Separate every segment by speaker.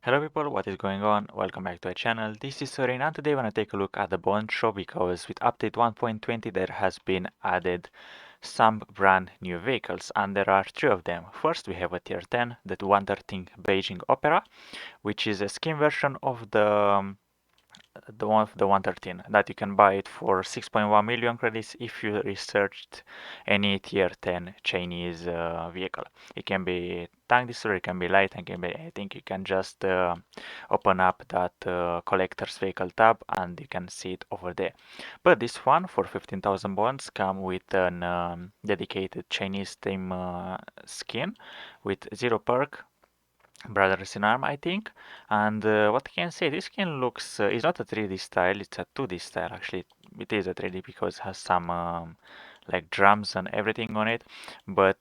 Speaker 1: Hello people, what is going on? Welcome back to our channel. This is Sorin and today we're gonna take a look at the Bond show because with update 1.20 there has been added some brand new vehicles and there are three of them. First we have a tier 10, the 113 Beijing Opera, which is a skin version of the 113 that you can buy it for 6.1 million credits if you researched any tier 10 Chinese vehicle. It can be tank destroyer, it can be light, and can be I think you can just open up that collector's vehicle tab and you can see it over there. But this one for 15,000 bonds come with an dedicated Chinese theme skin with zero perk, Brothers in Arm, I think. And what I can say, this skin looks, it's not a 3D style, it's a 2D style actually. It is a 3D because it has some like drums and everything on it, but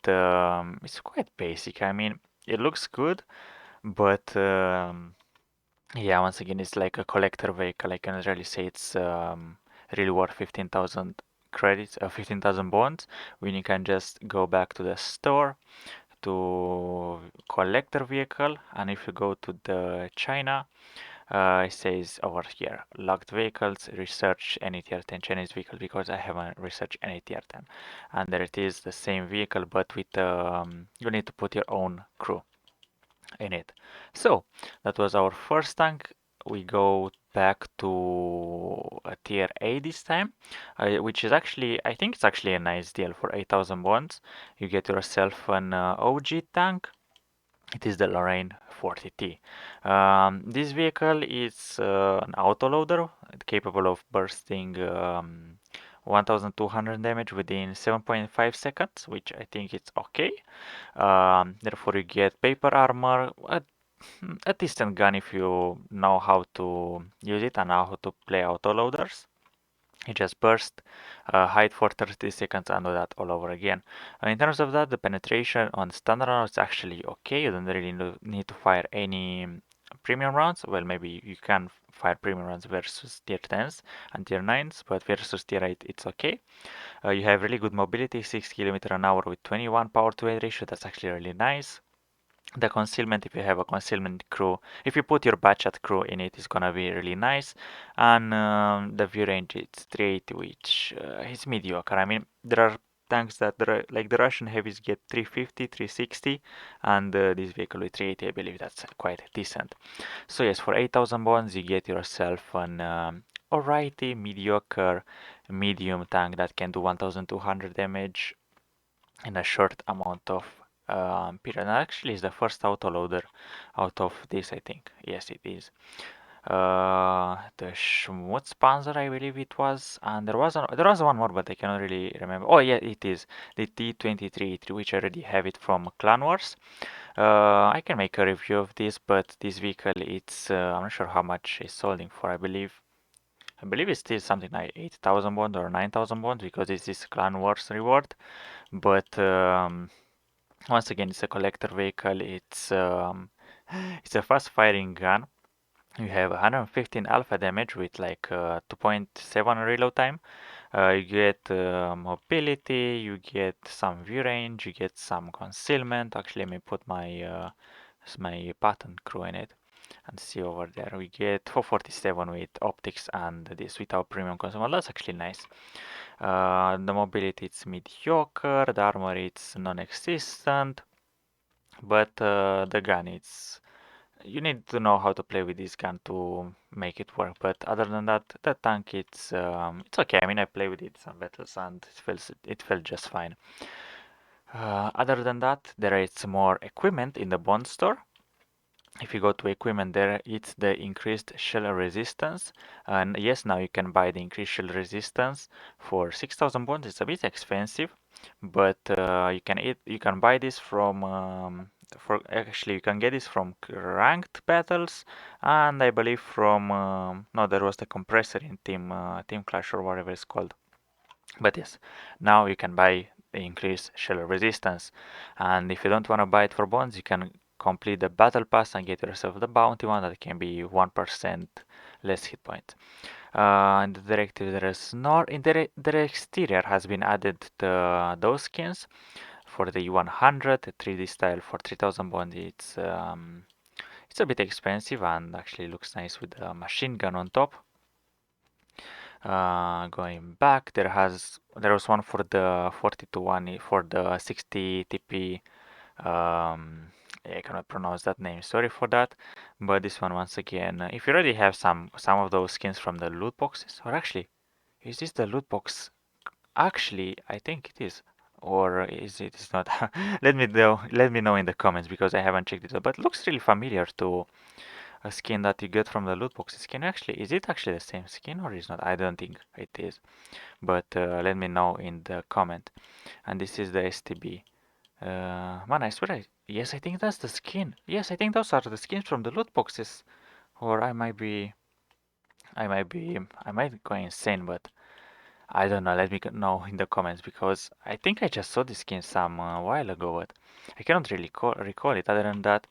Speaker 1: it's quite basic. I mean, it looks good, but yeah, once again, it's like a collector vehicle. I cannot really say it's really worth 15,000 credits, 15,000 bonds, when you can just go back to the store to collector vehicle, and if you go to the China, it says over here locked vehicles, research any tier 10 Chinese vehicle because I haven't researched any tier 10, and there it is, the same vehicle but with you need to put your own crew in it. So that was our first tank. We go back to a tier A this time, which is actually, I think it's actually a nice deal for 8,000 bonds. You get yourself an OG tank. It is the Lorraine 40T. This vehicle is an autoloader capable of bursting 1200 damage within 7.5 seconds, which I think it's okay. Therefore, you get paper armor, a decent gun if you know how to use it and know how to play autoloaders. It just burst, hide for 30 seconds and do that all over again. In terms of that, the penetration on standard rounds is actually okay. You don't really need to fire any premium rounds. Well, maybe you can fire premium rounds versus tier 10s and tier 9s, but versus tier 8 it's okay. You have really good mobility, 6 km an hour with 21 power to weight ratio. That's actually really nice. The concealment, if you have a concealment crew, if you put your Bachat crew in it, is gonna be really nice. And the view range it's 380, which is mediocre. I mean, there are tanks that like the Russian heavies get 350, 360, and this vehicle with 380, I believe that's quite decent. So yes, for 8,000 bonds, you get yourself an alrighty mediocre medium tank that can do 1,200 damage in a short amount of period. And actually, it's the first autoloader out of this, I think. Yes, it is. The Schmutz Panzer, I believe it was, and there was one more, but I cannot really remember. Oh yeah, it is the T23, which I already have it from Clan Wars. I can make a review of this, but this vehicle, it's I'm not sure how much it's sold for. I believe it's still something like 8,000 bond or 9,000 bonds because this is Clan Wars reward. But once again, it's a collector vehicle. It's a fast firing gun. You have 115 alpha damage with like 2.7 reload time. You get mobility, you get some view range, you get some concealment. Actually, let me put my patent crew in it and see over there. We get 447 with optics and this without premium consumables. That's actually nice. The mobility it's mediocre, the armor it's non-existent, but the gun it's you need to know how to play with this gun to make it work. But other than that, the tank it's okay. I mean, I play with it some battles and it felt just fine. Other than that, there is more equipment in the Bond store. If you go to equipment there, it's the increased shell resistance. And yes, now you can buy the increased shell resistance for 6,000 bonds. It's a bit expensive, but you can buy this from for actually you can get this from ranked battles, and I believe from no, there was the compressor in Team Clash or whatever it's called. But yes, now you can buy the increased shell resistance. And if you don't want to buy it for bonds, you can complete the battle pass and get yourself the bounty one that can be 1% less hit points. In the directive, there is nor in the exterior has been added those skins for the 100 3D style for 3,000 bonds. It's a bit expensive and actually looks nice with a machine gun on top. Going back, there was one for the 42 for the 60 TP. I cannot pronounce that name. Sorry for that. But this one once again, if you already have some of those skins from the loot boxes, or actually, is this the loot box? Actually, I think it is. Or is it is not? Let me know in the comments because I haven't checked it out. But it looks really familiar to a skin that you get from the loot boxes. Is it actually the same skin or is not? I don't think it is. But let me know in the comment. And this is the STB. Man, I swear yes, I think that's the skin. Yes, I think those are the skins from the loot boxes. Or I might go insane, but I don't know. Let me know in the comments because I think I just saw this skin some while ago, but I cannot really recall it. Other than that,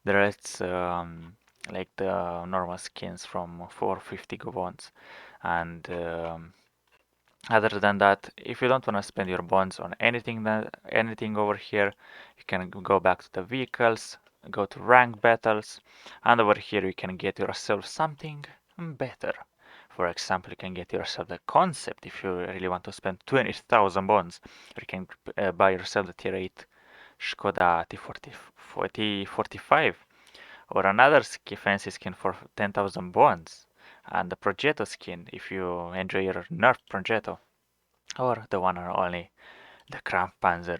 Speaker 1: the rest like the normal skins from 450 bonds, and other than that, if you don't want to spend your bonds on anything over here, you can go back to the vehicles, go to rank battles, and over here you can get yourself something better. For example, you can get yourself the concept if you really want to spend 20,000 bonds. Or you can buy yourself the tier 8 Skoda T45 or another fancy skin for 10,000 bonds. And the Progetto skin if you enjoy your nerf Progetto, or the one or only the Panzer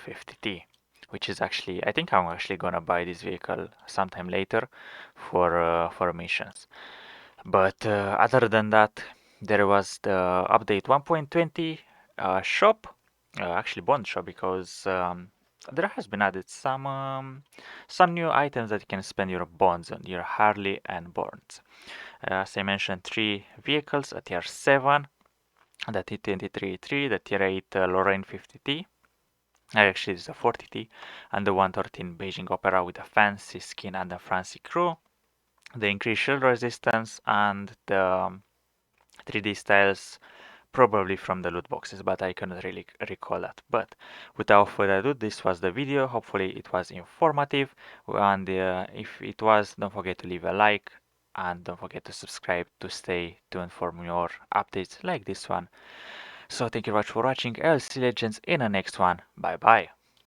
Speaker 1: 50T, which is actually, I think I'm actually gonna buy this vehicle sometime later for missions. But other than that, there was the update 1.20 shop, actually Bond shop, because there has been added some new items that you can spend your bonds on, your Harley and Bonds. As I mentioned, 3 vehicles at tier 7, the T23-3, the tier 8 Lorraine 50T, actually it's a 40T, and the 113 Beijing Opera with a fancy skin and a fancy crew, the increased shield resistance, and the 3D styles probably from the loot boxes, but I cannot really recall that. But without further ado, this was the video. Hopefully it was informative, and if it was, don't forget to leave a like and don't forget to subscribe to stay tuned for more updates like this one. So thank you very much for watching. I'll see you legends in the next one. Bye bye.